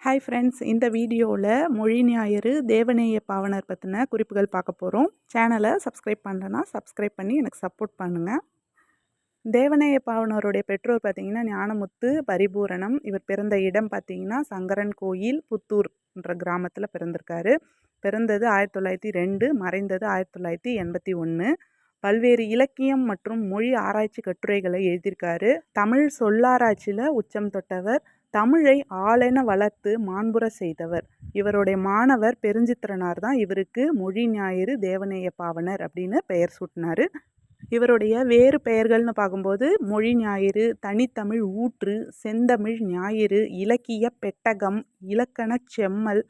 Hi friends, இந்த வீடியோவில் மொழி ஞாயிறு தேவநேய பாவனர் பற்றின குறிப்புகள் பார்க்க போகிறோம். சேனலை சப்ஸ்கிரைப் பண்ணலன்னா சப்ஸ்கிரைப் பண்ணி எனக்கு சப்போர்ட் பண்ணுங்கள். தேவநேய பாவனருடைய பெற்றோர் பார்த்திங்கன்னா ஞானமுத்து, பரிபூரணம். இவர் பிறந்த இடம் பார்த்திங்கன்னா சங்கரன் கோயில், புத்தூர் என்ற கிராமத்தில் பிறந்திருக்காரு. பிறந்தது 1902, மறைந்தது 1981. பல்வேறு இலக்கியம் மற்றும் மொழி ஆராய்ச்சி கட்டுரைகளை எழுதியிருக்காரு. தமிழ் சொல்லாராய்ச்சியில் உச்சம் தொட்டவர். தமிழை ஆளென வளர்த்து மாண்புற செய்தவர். இவருடைய மாணவர் பெருஞ்சித்திரனார் தான் இவருக்கு மொழி ஞாயிறு தேவநேய பாவனர் அப்படின்னு பெயர் சூட்டினார். இவருடைய வேறு பெயர்கள்னு பார்க்கும்போது மொழி ஞாயிறு, தனித்தமிழ் ஊற்று, செந்தமிழ் ஞாயிறு, இலக்கிய பெட்டகம், இலக்கண செம்மல்,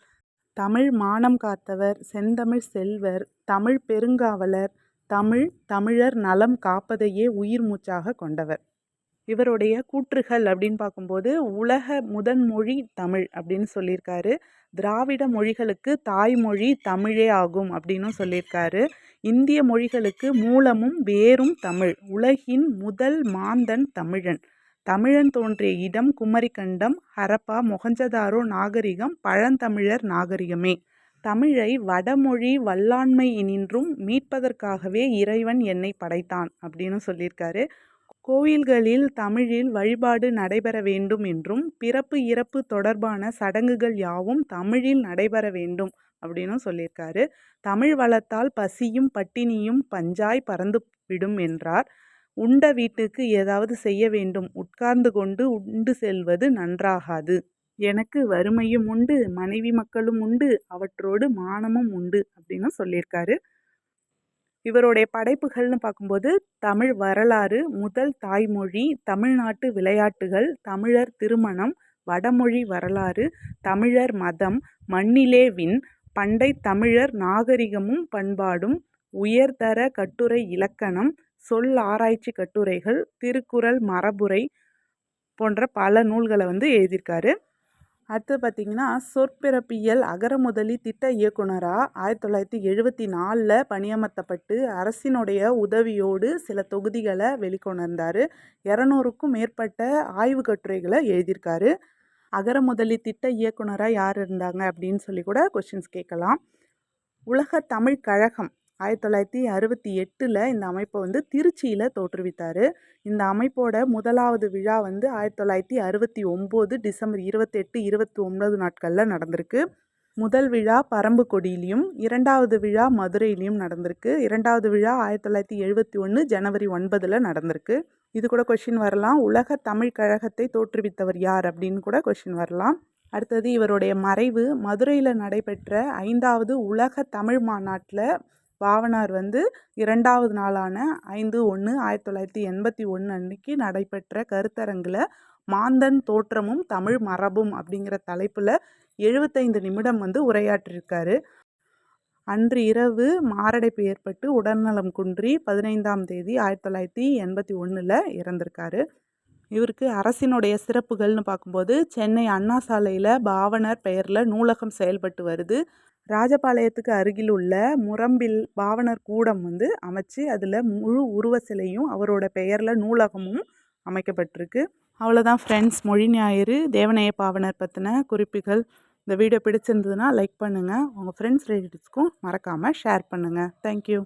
தமிழ் மானம் காத்தவர், செந்தமிழ் செல்வர், தமிழ் பெருங்காவலர், தமிழர் நலம் காப்பதையே உயிர் மூச்சாக கொண்டவர். இவருடைய கூற்றுகள் அப்படின்னு பார்க்கும்போது உலக முதன்மொழி தமிழ் அப்படின்னு சொல்லியிருக்காரு. திராவிட மொழிகளுக்கு தாய்மொழி தமிழே ஆகும் அப்படின்னு சொல்லியிருக்காரு. இந்திய மொழிகளுக்கு மூலமும் வேரும் தமிழ். உலகின் முதல் மாந்தன் தமிழன். தமிழன் தோன்றிய இடம் குமரிக்கண்டம், ஹரப்பா, மொஹஞ்சதாரோ நாகரிகம், பழந்தமிழர் நாகரிகமே. தமிழை வடமொழி வல்லாண்மையினின்றும் மீட்பதற்காகவே இறைவன் என்னை படைத்தான் அப்படின்னு சொல்லியிருக்காரு. கோயில்களில் தமிழில் வழிபாடு நடைபெற வேண்டும் என்றும் பிறப்பு இறப்பு தொடர்பான சடங்குகள் யாவும் தமிழில் நடைபெற வேண்டும் அப்படின்னு சொல்லியிருக்காரு. தமிழ் வளத்தால் பசியும் பட்டினியும் பஞ்சாய் பறந்து விடும் என்றார். உண்ட வீட்டுக்கு ஏதாவது செய்ய வேண்டும், உட்கார்ந்து கொண்டு உண்டு செல்வது நன்றாகாது. எனக்கு வறுமையும் உண்டு, மனைவி மக்களும் உண்டு, அவற்றோடு மானமும் உண்டு அப்படின்னு சொல்லியிருக்காரு. இவருடைய படைப்புகள்னு பார்க்கும்போது தமிழ் வரலாறு, முதல் தாய்மொழி, தமிழ்நாட்டு விளையாட்டுகள், தமிழர் திருமணம், வடமொழி வரலாறு, தமிழர் மதம், மண்ணிலே விண், பண்டை தமிழர் நாகரிகமும் பண்பாடும், உயர்தர கட்டுரை இலக்கணம், சொல் ஆராய்ச்சி கட்டுரைகள், திருக்குறள் மரபுரை போன்ற பல நூல்களை எழுதியிருக்காரு. அடுத்து பார்த்திங்கன்னா சொற்பிறப்பியல் அகரமுதலி திட்ட இயக்குனராக 1974 பணியமர்த்தப்பட்டு அரசினுடைய உதவியோடு சில தொகுதிகளை வெளிக்கொணர்ந்தார். 200க்கும் மேற்பட்ட ஆய்வு கட்டுரைகளை எழுதியிருக்காரு. அகரமுதலி திட்ட இயக்குனராக யார் இருந்தாங்க அப்படின்னு சொல்லி கூட கொஷின்ஸ் கேட்கலாம். உலக தமிழ் கழகம் 1968 இந்த அமைப்பை திருச்சியில் தோற்றுவித்தார். இந்த அமைப்போட முதலாவது விழா 1969 டிசம்பர் 28, 29 நாட்களில் நடந்திருக்கு. முதல் விழா பரம்புக்கொடியிலையும், இரண்டாவது விழா மதுரையிலையும் நடந்திருக்கு. இரண்டாவது விழா 1971 ஜனவரி 9 நடந்திருக்கு. இது கூட கொஷின் வரலாம். உலக தமிழ் கழகத்தை தோற்றுவித்தவர் யார் அப்படின்னு கூட கொஷின் வரலாம். அடுத்தது இவருடைய மறைவு. மதுரையில் நடைபெற்ற 5வது உலக தமிழ் மாநாட்டில் பாவனார் 2வது நாளான 5/1/1981 அன்னைக்கு நடைபெற்ற கருத்தரங்கில் மாந்தன் தோற்றமும் தமிழ் மரபும் அப்படிங்கிற தலைப்பில் 75 நிமிடம் உரையாற்றியிருக்காரு. அன்று இரவு மாரடைப்பு ஏற்பட்டு உடல்நலம் குன்றி 15ஆம் தேதி 1981 இறந்திருக்காரு. இவருக்கு அரசினுடைய சிறப்புகள்னு பார்க்கும்போது சென்னை அண்ணா சாலையில் பாவனர் பெயரில் நூலகம் செயல்பட்டு வருது. ராஜபாளையத்துக்கு அருகில் உள்ள முரம்பில் பாவனர் கூடம் அமைச்சு அதில் முழு உருவ சிலையும் அவரோட பெயரில் நூலகமும் அமைக்கப்பட்டிருக்கு. அவ்வளோதான் ஃப்ரெண்ட்ஸ், மொழி ஞாயிறு தேவநேய பாவனர் பற்றின குறிப்புகள். இந்த வீடியோ பிடிச்சிருந்ததுன்னா லைக் பண்ணுங்கள். உங்கள் ஃப்ரெண்ட்ஸ் ரிலேட்டிவ்ஸ்க்கும் மறக்காமல் ஷேர் பண்ணுங்கள். தேங்க்யூ.